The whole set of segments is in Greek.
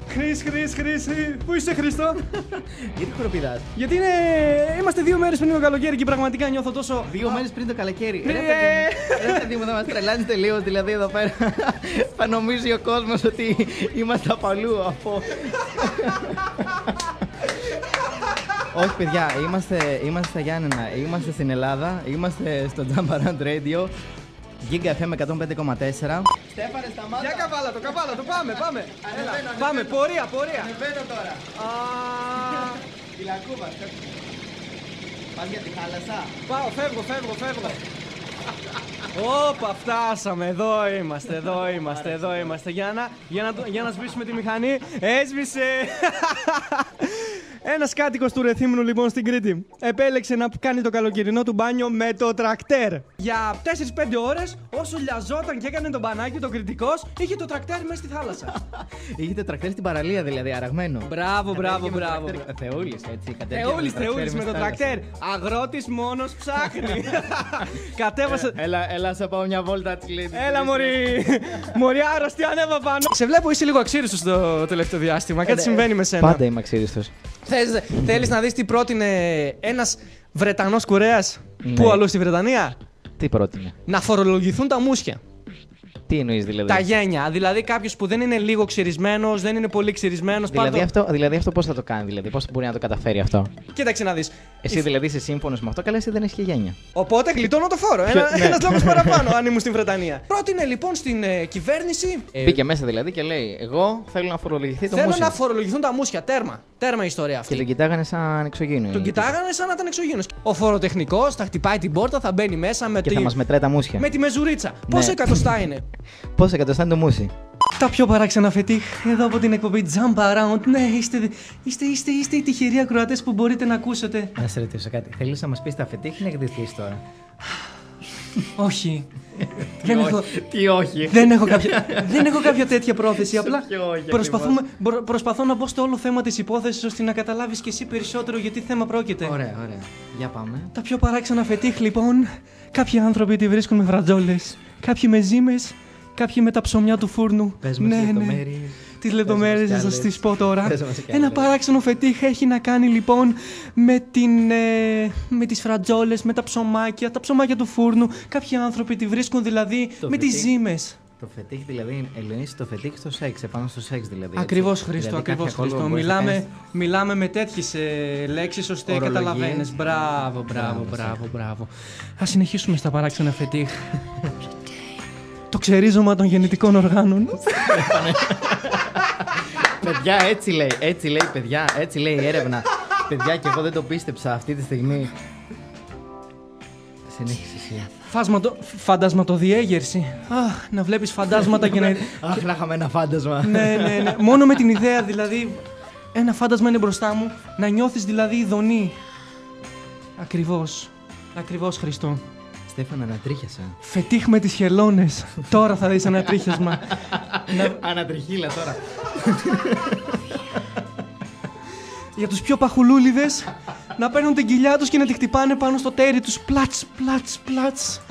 Χρήση. Πού είσαι, Χριστό? Γιατί χοροπηδάς? Γιατί είμαστε 2 μέρες πριν το καλοκαίρι και πραγματικά νιώθω τόσο. 2 μέρες πριν το καλοκαίρι. Ρε παιδί μου, θα μας τρελάνεις τελείως. Δηλαδή εδώ πέρα θα νομίζει ο κόσμος ότι είμαστε από αλλού. Όχι, παιδιά, είμαστε στα Γιάννενα, είμαστε στην Ελλάδα, είμαστε στο Jump Around Radio, Giga FM 105,4. Στέφανε, σταμάτα. Για καβάλα το, πάμε. Πάμε, πορεία. Ανεβαίνω τώρα. Τη Λακκούβα. Πας για τη θάλασσα. Πάω, φεύγω. Όπα, φτάσαμε, εδώ είμαστε. Για να σβήσουμε τη μηχανή. Έσβησε. Ένας κάτοικος του Ρεθύμνου, λοιπόν, στην Κρήτη, επέλεξε να κάνει το καλοκαιρινό του μπάνιο με το τρακτέρ. Για 4-5 ώρες, όσο λιαζόταν και έκανε τον μπανάκι το κριτικός, είχε το τρακτέρ μέσα στη θάλασσα. Είχε το τρακτέρ στην παραλία, δηλαδή, αραγμένο. Μπράβο. Θεούλης, έτσι. Θεούλης με το τρακτέρ. Αγρότης μόνος ψάχνει. Κατέβασε. Έλα, σε πάω μια βόλτα, Τσιλίδη. Έλα, μωρή άρρωστη, ανέβα πάνω. Σε βλέπω, είσαι λίγο αξίριστος το τελευταίο διάστημα. Κάτι συμβαίνει με σένα. Πάντα είμαι αξίριστος. Θέλεις να δεις τι πρότεινε ένας Βρετανός κουρέας? Πού αλλού στη Βρετανία? Τι πρότεινε? Να φορολογηθούν τα μουσια. Τι εννοείς δηλαδή? Τα γένια. Δηλαδή κάποιος που δεν είναι λίγο ξυρισμένος, δεν είναι πολύ ξυρισμένος. Δηλαδή αυτό πώς θα το κάνει, δηλαδή πώς μπορεί να το καταφέρει αυτό? Κοίταξε να δεις. Εσύ δηλαδή είσαι σύμφωνος με αυτό? Καλά, εσύ δεν έχεις και γένια. Οπότε γλιτώνω το φόρο. Ένας λόγος παραπάνω, αν ήμουν στην Βρετανία. Πρότεινε λοιπόν στην κυβέρνηση. Μπήκε μέσα δηλαδή και λέει: εγώ θέλω να φορολογηθεί το μουσια. Θέλω να φορολογηθούν τα μουσια. Τέρμα η ιστορία αυτή. Και τον κοιτάγανε σαν εξωγήινο. Τον κοιτάγανε σαν να ήταν εξωγήινος. Ο φοροτεχνικός θα χτυπάει την πόρτα, θα μπαίνει μέσα με και θα μας μετράει τα μουσια. Με τη μεζουρίτσα. Πόσα εκατοστά είναι? Πόσα εκατοστά είναι το μουσι? Τα πιο παράξενα φετίχ εδώ από την εκπομπή Jump Around. Ναι, είστε οι τυχεροί ακροατές που μπορείτε να ακούσετε. Να σε ρωτήσω κάτι. Θέλεις να μας πεις τα φετίχ ή να εκδηθείς τώρα? Όχι. Τι όχι? Δεν έχω κάποια τέτοια πρόθεση. Απλά προσπαθώ να μπω στο όλο θέμα της υπόθεσης ώστε να καταλάβεις και εσύ περισσότερο για τι θέμα πρόκειται. Ωραία. Για πάμε. Τα πιο παράξενα φετίχ, λοιπόν. Κάποιοι άνθρωποι τη βρίσκουν με φρατζόλες. Κάποιοι με ζύμες. Κάποιοι με τα ψωμιά του φούρνου. Πες μας λεπτομέρειες. Τις λεπτομέρειες θα σας τις πω τώρα. Ένα παράξενο φετίχ έχει να κάνει λοιπόν με τις φρατζόλες, με τα ψωμάκια του φούρνου. Κάποιοι άνθρωποι τη βρίσκουν δηλαδή με τις ζύμες. Το φετίχ δηλαδή, εννοείς το φετίχ στο σεξ, επάνω στο σεξ δηλαδή. Ακριβώς, Χρήστο, Χρήστο. Μιλάμε με τέτοιες λέξεις ώστε καταλαβαίνεις. Μπράβο. Ας συνεχίσουμε στα παράξενα φετίχ. Το ξερίζωμα των γεννητικών οργάνων. Παιδιά, έτσι λέει, παιδιά, έτσι λέει η έρευνα. Παιδιά, και εγώ δεν το πίστεψα αυτή τη στιγμή. Συνέχισε εσύ. Φαντασματοδιέγερση. Αχ, να βλέπεις φαντάσματα και να... Αχ, να είχαμε ένα φάντασμα. Ναι. Μόνο με την ιδέα δηλαδή, ένα φάντασμα είναι μπροστά μου, να νιώθεις δηλαδή ειδονή. Ακριβώς, Χριστό. Στέφανα, ανατρίχιασα. Φετίχ με τις χελώνες. Τώρα θα δεις ανατρίχιασμα. Ανατριχίλα τώρα. Για τους πιο παχουλούλιδες, να παίρνουν την κοιλιά τους και να τη χτυπάνε πάνω στο τέρι τους. Πλάτς.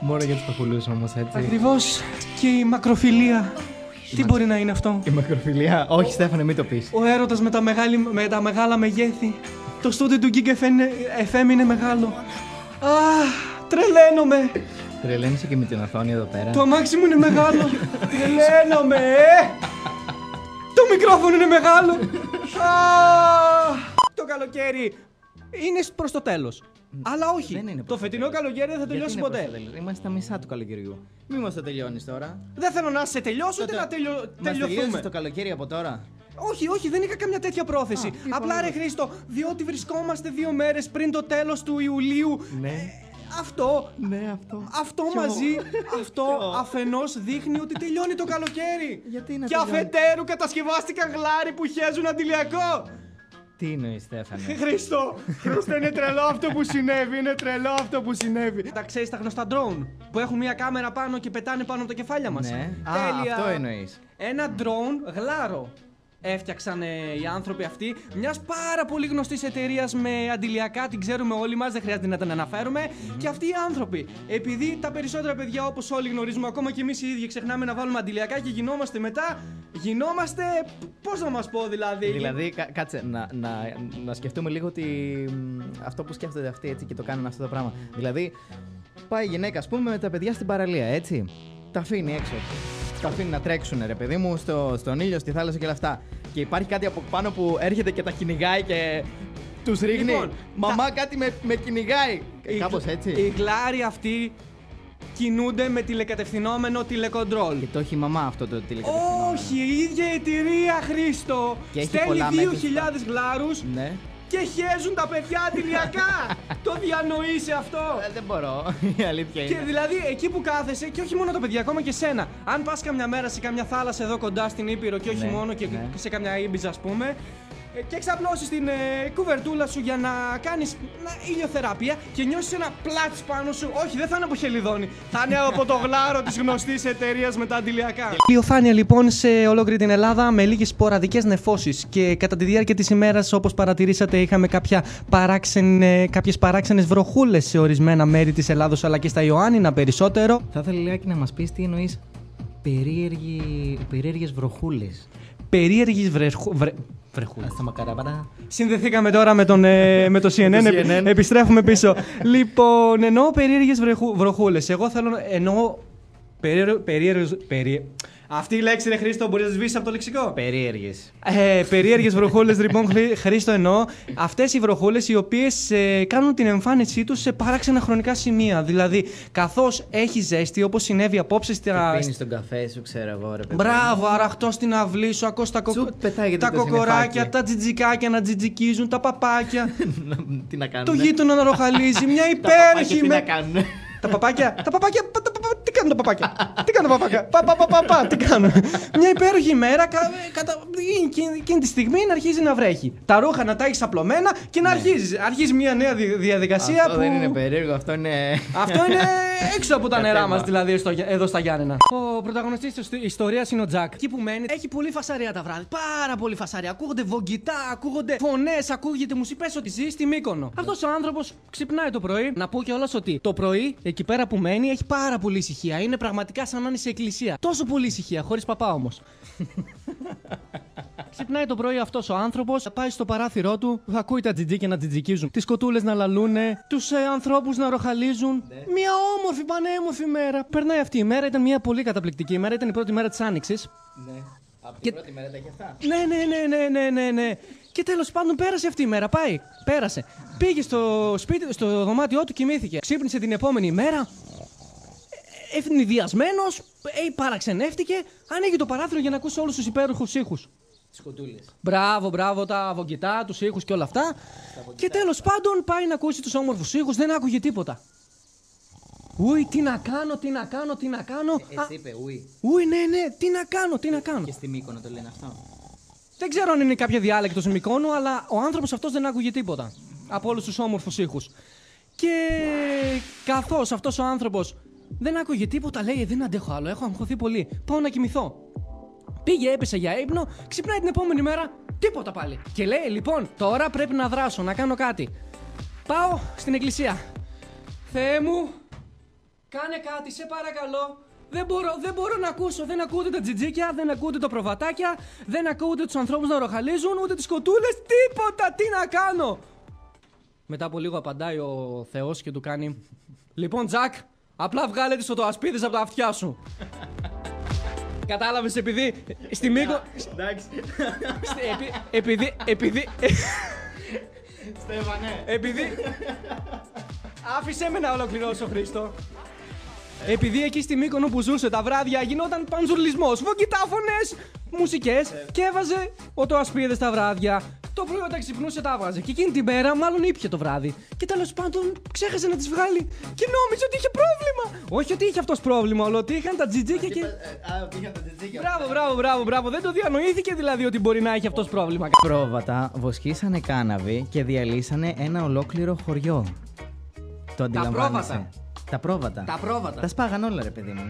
Μόνο για τους παχουλούς όμως, έτσι. Ακριβώς. Και η μακροφιλία. Τι μπορεί να είναι αυτό? Η μακροφιλία. Όχι, Στέφανε, μην το πεις. Ο έρωτας με τα μεγάλα μεγέθη. Το στούντιο του Giga FM είναι μεγάλο. Τρελαίνομαι. Τρελαίνεσαι και με την οθόνη εδώ πέρα. Το αμάξι μου είναι μεγάλο. Τρελαίνομαι. Το μικρόφωνο είναι μεγάλο. Το καλοκαίρι είναι προς το τέλος. Αλλά όχι. Το φετινό καλοκαίρι δεν θα τελειώσει ποτέ. Είμαστε στα μισά του καλοκαιριού. Μη μας το τελειώνεις τώρα. Δεν θέλω να σε τελειώσω ούτε να τελειωθούμε. Μας το καλοκαίρι από τώρα. Όχι, δεν είχα καμιά τέτοια πρόθεση. Απλά ρε Χρήστο, διότι βρισκόμαστε 2 μέρες πριν το τέλος του Ιουλίου. Ναι. Αυτό. Ναι, αυτό μαζί. Αυτό αφενός δείχνει ότι τελειώνει το καλοκαίρι. Γιατί να και αφετέρου κατασκευάστηκαν γλάρι που χέζουν αντιλιακό. Τι εννοείς, Στέφανε? Χρήστο, είναι τρελό αυτό που συνέβη. Τα ξέρεις τα γνωστά drone που έχουν μια κάμερα πάνω και πετάνε πάνω από τα κεφάλια μας? Ναι. Τέλεια. Αυτό εννοείς. Ένα drone γλάρο. έφτιαξαν οι άνθρωποι αυτοί μιας πάρα πολύ γνωστής εταιρείας με αντιλιακά, την ξέρουμε όλοι μας, δεν χρειάζεται να την αναφέρουμε. Και αυτοί οι άνθρωποι, επειδή τα περισσότερα παιδιά, όπως όλοι γνωρίζουμε, ακόμα και εμείς οι ίδιοι ξεχνάμε να βάλουμε αντιλιακά και γινόμαστε μετά, πώς να μας πω δηλαδή. Δηλαδή, κάτσε, να σκεφτούμε λίγο ότι αυτό που σκέφτονται αυτοί έτσι και το κάνουν αυτό το πράγμα. Δηλαδή, πάει η γυναίκα, ας πούμε, με τα παιδιά στην παραλία, έτσι. Τα αφήνει έξω. Τα αφήνει να τρέξουν, ρε παιδί μου, στον ήλιο, στη θάλασσα και όλα αυτά. Και υπάρχει κάτι από πάνω που έρχεται και τα κυνηγάει και τους ρίχνει. Λοιπόν, μαμά, κάτι με κυνηγάει. Κάπως έτσι. Οι γλάροι αυτοί κινούνται με τηλεκατευθυνόμενο τηλεκοντρόλ. Και το έχει η μαμά αυτό το τηλεκατευθυνόμενο. Όχι, η ίδια εταιρεία, Χρήστο. Στέλνει 2.000 γλάρους. Ναι. Και χέζουν τα παιδιά αντιλιακά! Το διανοείσαι αυτό! Δεν μπορώ, η αλήθεια είναι. Και δηλαδή εκεί που κάθεσαι, και όχι μόνο τα παιδιά, ακόμα και σένα. Αν πας καμιά μέρα σε καμιά θάλασσα εδώ κοντά στην Ήπειρο, και όχι μόνο, και σε καμιά Ήμπιζα, ας πούμε, και ξαπλώσεις την κουβερτούλα σου για να κάνεις ηλιοθεραπεία και νιώσεις ένα πλάτς πάνω σου. Όχι, δεν θα είναι από χελιδόνι. Θα είναι από το γλάρο της γνωστής εταιρείας με τα αντιλιακά. Ηλιοφάνεια λοιπόν σε ολόκληρη την Ελλάδα με λίγες σποραδικές νεφώσεις. Και κατά τη διάρκεια της ημέρας, όπως παρατηρήσατε, είχαμε κάποιες παράξενες βροχούλες σε ορισμένα μέρη της Ελλάδος αλλά και στα Ιωάννινα περισσότερο. Θα ήθελα λιγάκι να μας πεις τι εννοείς περίεργες βροχούλες. Περίεργες βρεχούλες. Στα μακαράβανα. Συνδεθήκαμε τώρα με το CNN. Επιστρέφουμε πίσω. Λοιπόν, εννοώ περίεργες βροχούλες. Εγώ θέλω. Εννοώ. Περίεργες. Αυτή η λέξη, ρε Χρήστο, μπορείς να σβήσεις από το λεξικό. Περίεργες. Περίεργες βροχούλες, λοιπόν, Χρήστο, εννοώ αυτές οι βροχούλες οι οποίες κάνουν την εμφάνισή τους σε παράξενα χρονικά σημεία. Δηλαδή, καθώς έχει ζέστη, όπως συνέβη απόψε στα. Πίνεις τον καφέ σου, ξέρω εγώ, ρε παιδί. Μπράβο, αραχτό στην αυλή σου, ακούς τα κοκοράκια, τα τζιτζικάκια να τζιτζικίζουν, τα παπάκια. Τι να κάνουν. Το γείτονα να ροχαλίζει, μια υπέροχη. Τι να κάνουν. Τα παπάκια. Τι κάνουν τα παπάκια. Τι κάνουν. Μια υπέροχη ημέρα, εκείνη τη στιγμή να αρχίζει να βρέχει. Τα ρούχα να τα έχεις απλωμένα και να αρχίζει μια νέα διαδικασία. Αυτό δεν είναι περίεργο, αυτό είναι. Αυτό είναι έξω από τα νερά μας, δηλαδή εδώ στα Γιάννενα. Ο πρωταγωνιστής της ιστορίας είναι ο Τζακ. Εκεί που μένει έχει πολύ φασαρία τα βράδυ. Πάρα πολύ φασαρία. Ακούγονται βογγητά, ακούγονται φωνές, ακούγεται μουσικές ότι ζει στη Μύκονο. Αυτός ο άνθρωπος ξυπνάει το πρωί. Να πω κιόλας ότι το πρωί εκεί πέρα που μένει έχει πάρα πολύ ησυχία. Είναι πραγματικά σαν να είναι σε εκκλησία. Τόσο πολύ ησυχία, χωρίς παπά όμως. Ξυπνάει το πρωί αυτός ο άνθρωπος, πάει στο παράθυρό του, θα ακούει τα τζιτζίκια να τζιτζικίζουν, τις κοτούλες να λαλούνε, τους ανθρώπους να ροχαλίζουν. Μια όμορφη, πανέμορφη μέρα. Περνάει αυτή η μέρα, ήταν μια πολύ καταπληκτική ημέρα, ήταν η πρώτη μέρα της Άνοιξης. Ναι, από την πρώτη μέρα τα έχει αυτά. Ναι. Και τέλος πάντων πέρασε αυτή η μέρα, πέρασε. Πήγε στο σπίτι, στο δωμάτιό του, κοιμήθηκε. Ξύπνησε την επόμενη μέρα. Ευνηδιασμένος, παραξενεύτηκε, ανοίγει το παράθυρο για να ακούσει όλους τους υπέροχους ήχους. Τις κοντούλες. Μπράβο, τα βογγητά, τους ήχους και όλα αυτά. Και τέλος πάντων πάει να ακούσει τους όμορφους ήχους, δεν άκουγε τίποτα. Ουι, τι να κάνω. Έτσι είπε, ουι. Ουι, ναι, τι να κάνω. Και στη Μύκονο το λένε αυτό. Δεν ξέρω αν είναι κάποια διάλεκτος Μυκόνου, αλλά ο άνθρωπος αυτός δεν άκουγε τίποτα από όλους τους όμορφους ήχους. Και καθώς αυτός ο άνθρωπος δεν άκουγε τίποτα, λέει: δεν αντέχω άλλο, έχω αγχωθεί πολύ. Πάω να κοιμηθώ. Πήγε, έπεσε για ύπνο, ξυπνάει την επόμενη μέρα, τίποτα πάλι. Και λέει: λοιπόν, τώρα πρέπει να δράσω, να κάνω κάτι. Πάω στην εκκλησία. Θεέ μου, κάνε κάτι, σε παρακαλώ. Δεν μπορώ να ακούσω. Δεν ακούτε τα τζιτζίκια, δεν ακούτε τα προβατάκια, δεν ακούτε τους ανθρώπους να ροχαλίζουν, ούτε τις κοτούλες, τίποτα. Τι να κάνω. Μετά από λίγο απαντάει ο Θεός και του κάνει: λοιπόν, Τζακ, απλά βγάλε τις οτοασπίδες από τα αυτιά σου. Κατάλαβες, επειδή στη Μύκονο. Εντάξει. Επειδή. Στέφανε. Επειδή. Άφησέ με να ολοκληρώσω, Χρήστο. Επειδή εκεί στη Μύκονο που ζούσε τα βράδια γινόταν παντζουρλισμός, βογγιτάφωνες, μουσικές και έβαζε οτοασπίδες τα βράδια. Το πρωί όταν ξυπνούσε τα έβαζε. Και εκείνη την μέρα, μάλλον ήπια το βράδυ. Και τέλος πάντων ξέχασε να τις βγάλει. Και νόμιζε ότι είχε πρόβλημα. Όχι ότι είχε αυτός πρόβλημα, αλλά ότι είχαν τα τζιτζίκια και. Ότι είχαν τα τζιτζίκια. Μπράβο. Δεν το διανοήθηκε δηλαδή ότι μπορεί να έχει αυτός πρόβλημα. Πρόβατα βοσκήσανε κάναβη και διαλύσανε ένα ολόκληρο χωριό. Το αντιλαμβάνεσαι. Τα πρόβατα. Τα σπάγαν όλα, ρε παιδί μου.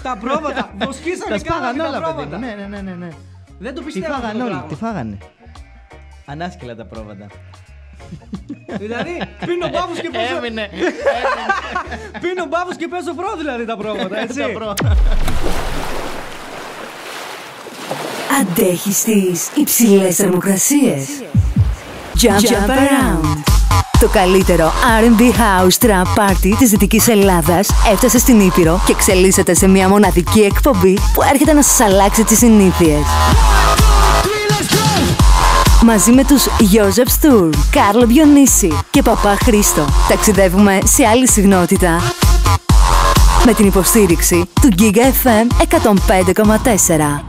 Τα πρόβατα. Βοσκήσανε τα σπάγαν κάναβη, όλα, τα παιδί μου. Ναι. Δεν το πιστεύω. Τι φάγανε όλοι, τι φάγανε. Ανάσκελα τα πρόβατα. Δηλαδή, πίνω μπάφους και παίζω. Έμεινε. Πίνω μπάφους και παίζω προ, δηλαδή τα πρόβατα, έτσι. Αντέχεις τις υψηλές θερμοκρασίες. Jump Around. Το καλύτερο R&B House Trap Party της Δυτικής Ελλάδας έφτασε στην Ήπειρο και εξελίσσεται σε μια μοναδική εκπομπή που έρχεται να σας αλλάξει τις συνήθειες. Μαζί με τους Joseph Stour, Κάρλο Διονύση και Παπά Χρήστο ταξιδεύουμε σε άλλη συχνότητα με την υποστήριξη του Giga FM 105,4.